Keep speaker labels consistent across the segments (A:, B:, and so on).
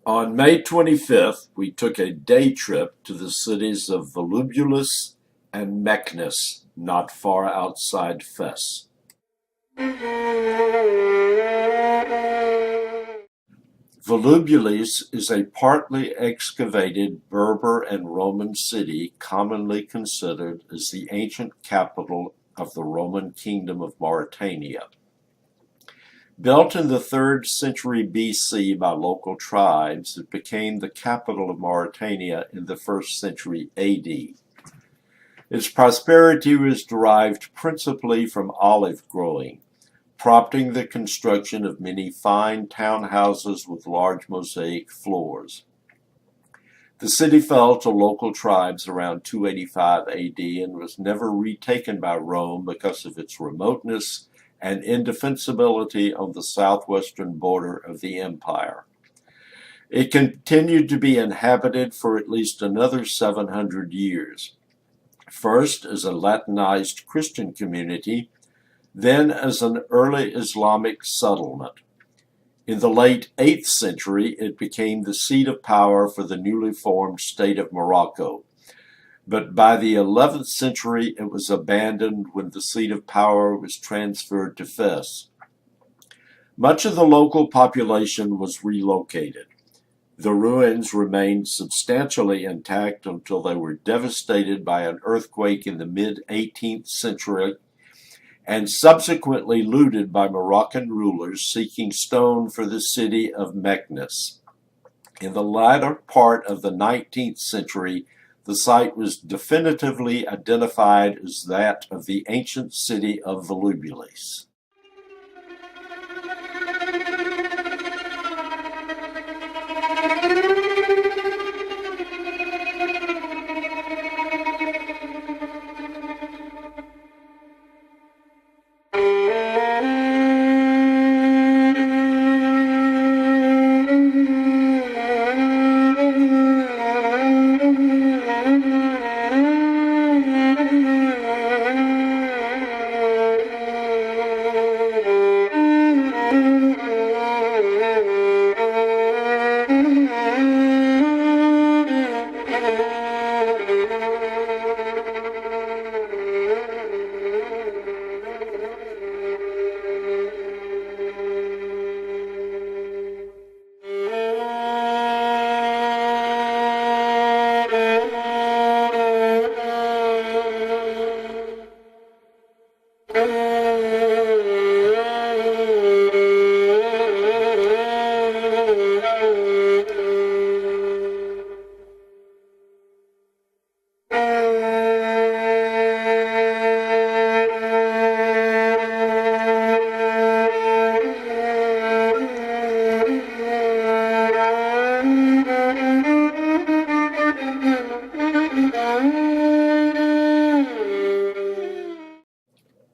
A: On May 25th, we took a day trip to the cities of Volubilis and Meknes, not far outside Fes. Volubilis is a partly excavated Berber and Roman city commonly considered as the ancient capital of the Roman Kingdom of Mauritania. Built in the 3rd century BC by local tribes, it became the capital of Mauritania in the 1st century AD. Its prosperity was derived principally from olive growing, prompting the construction of many fine townhouses with large mosaic floors. The city fell to local tribes around 285 AD and was never retaken by Rome because of its remoteness and indefensibility on the southwestern border of the empire. It continued to be inhabited for at least another 700 years, first as a Latinized Christian community, then as an early Islamic settlement. In the late 8th century, it became the seat of power for the newly formed state of Morocco. But by the 11th century, it was abandoned when the seat of power was transferred to Fes. Much of the local population was relocated. The ruins remained substantially intact until they were devastated by an earthquake in the mid-18th century and subsequently looted by Moroccan rulers seeking stone for the city of Meknes. In the latter part of the 19th century, the site was definitively identified as that of the ancient city of Volubilis.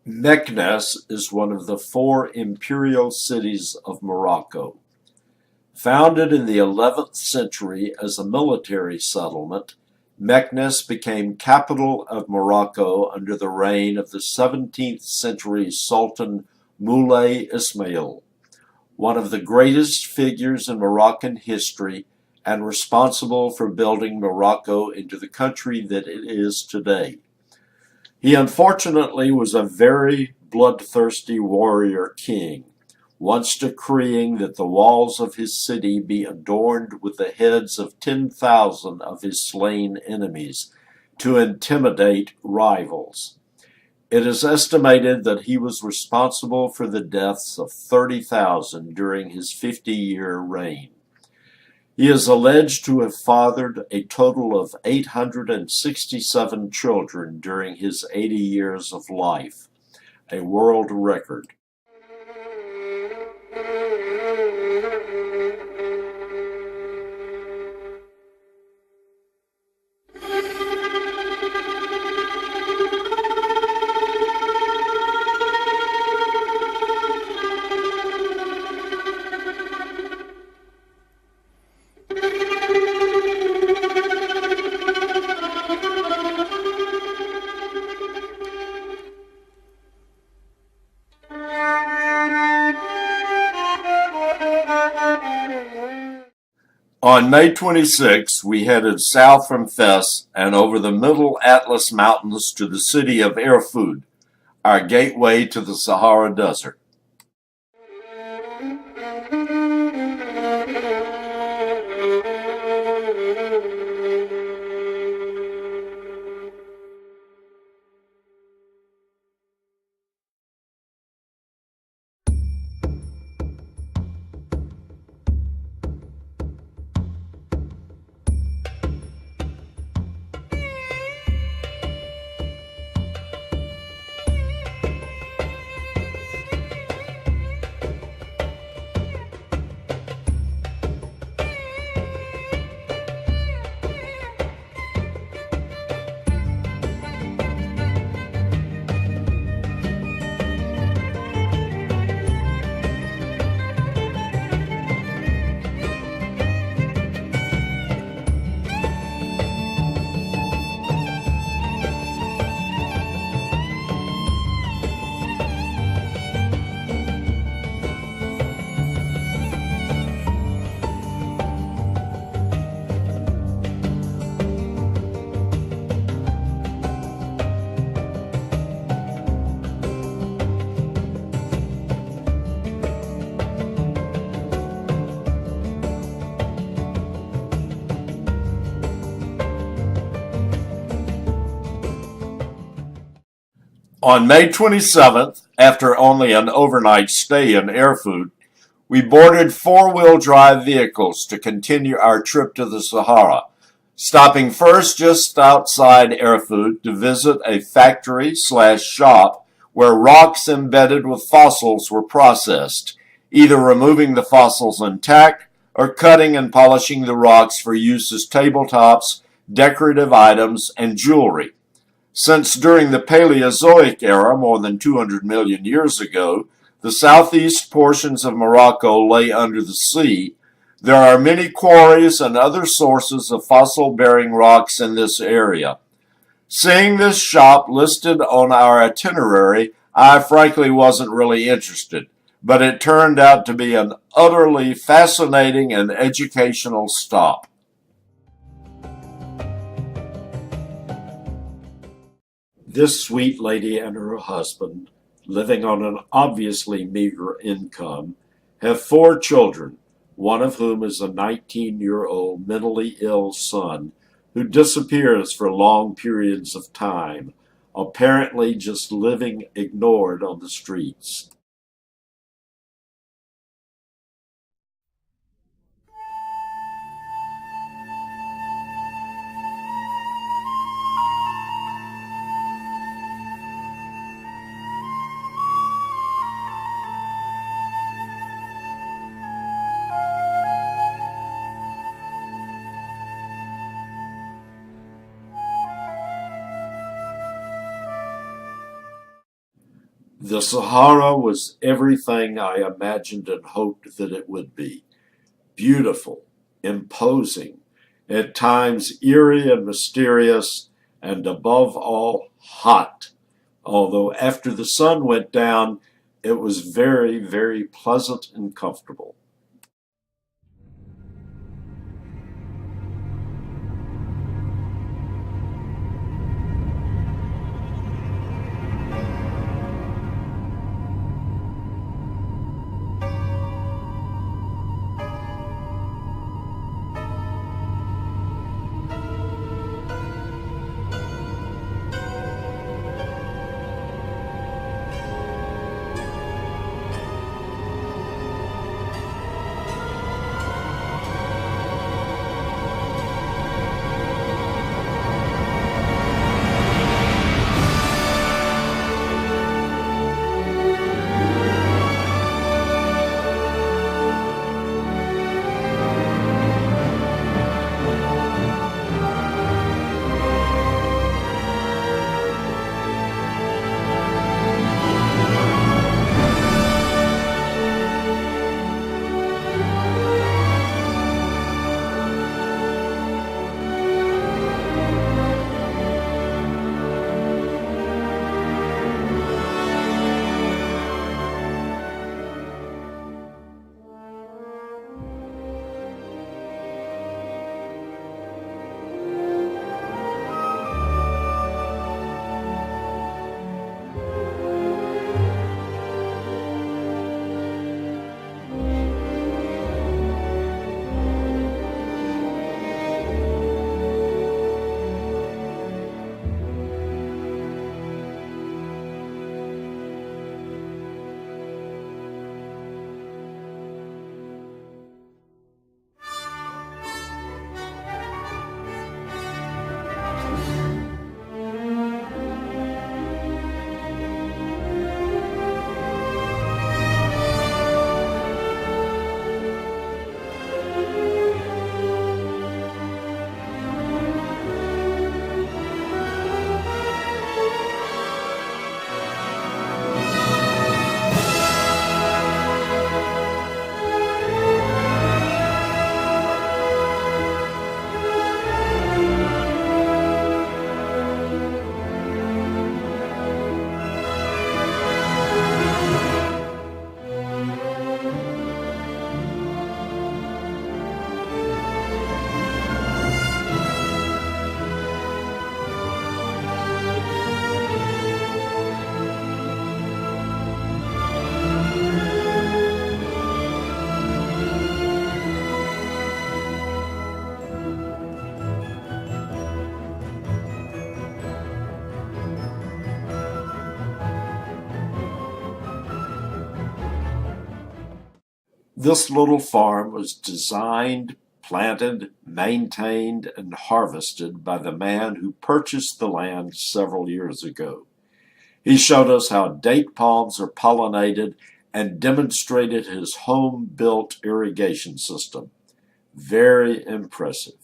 A: Meknes is one of the 4 imperial cities of Morocco. Founded in the 11th century as a military settlement, Meknes became capital of Morocco under the reign of the 17th century Sultan Moulay Ismail, one of the greatest figures in Moroccan history and responsible for building Morocco into the country that it is today. He unfortunately was a very bloodthirsty warrior king, once decreeing that the walls of his city be adorned with the heads of 10,000 of his slain enemies to intimidate rivals. It is estimated that he was responsible for the deaths of 30,000 during his 50-year reign. He is alleged to have fathered a total of 867 children during his 80 years of life, a world record. On May 26, we headed south from Fes and over the Middle Atlas Mountains to the city of Erfoud, our gateway to the Sahara Desert. On May 27th, after only an overnight stay in Erfoud, we boarded four-wheel drive vehicles to continue our trip to the Sahara, stopping first just outside Erfoud to visit a factory/shop where rocks embedded with fossils were processed, either removing the fossils intact or cutting and polishing the rocks for use as tabletops, decorative items, and jewelry. Since during the Paleozoic era, more than 200 million years ago, the southeast portions of Morocco lay under the sea, there are many quarries and other sources of fossil-bearing rocks in this area. Seeing this shop listed on our itinerary, I frankly wasn't really interested, but it turned out to be an utterly fascinating and educational stop. This sweet lady and her husband, living on an obviously meager income, have four children, one of whom is a 19-year-old mentally ill son who disappears for long periods of time, apparently just living ignored on the streets. The Sahara was everything I imagined and hoped that it would be. Beautiful, imposing, at times eerie and mysterious, and above all, hot. Although after the sun went down, it was very, very pleasant and comfortable. This little farm was designed, planted, maintained, and harvested by the man who purchased the land several years ago. He showed us how date palms are pollinated and demonstrated his home-built irrigation system. Very impressive.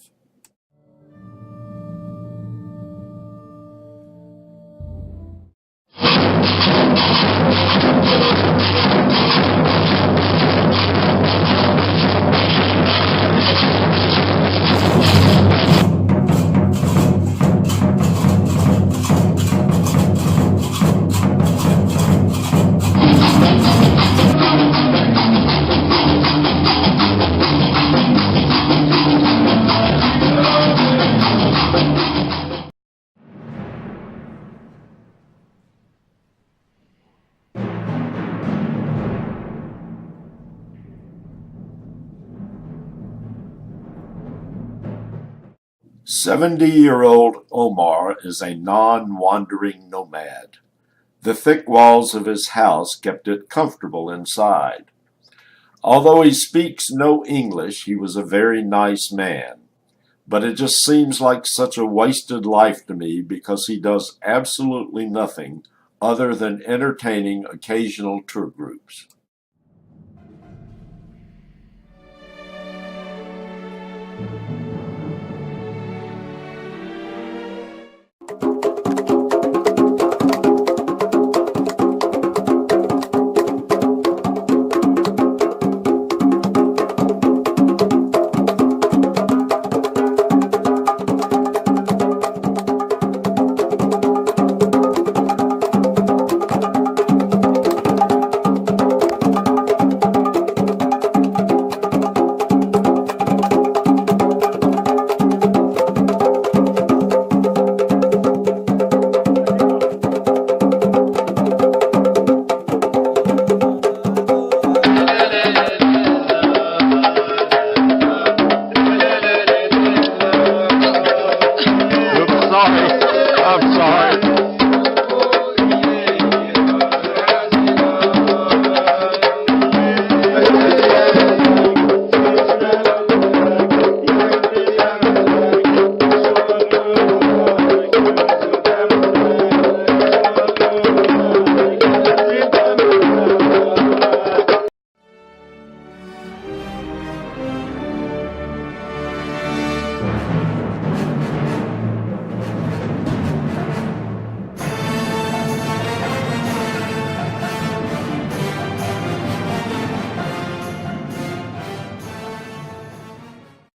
A: "70-year-old Omar is a non-wandering nomad. The thick walls of his house kept it comfortable inside. Although he speaks no English, he was a very nice man. But it just seems like such a wasted life to me because he does absolutely nothing other than entertaining occasional tour groups."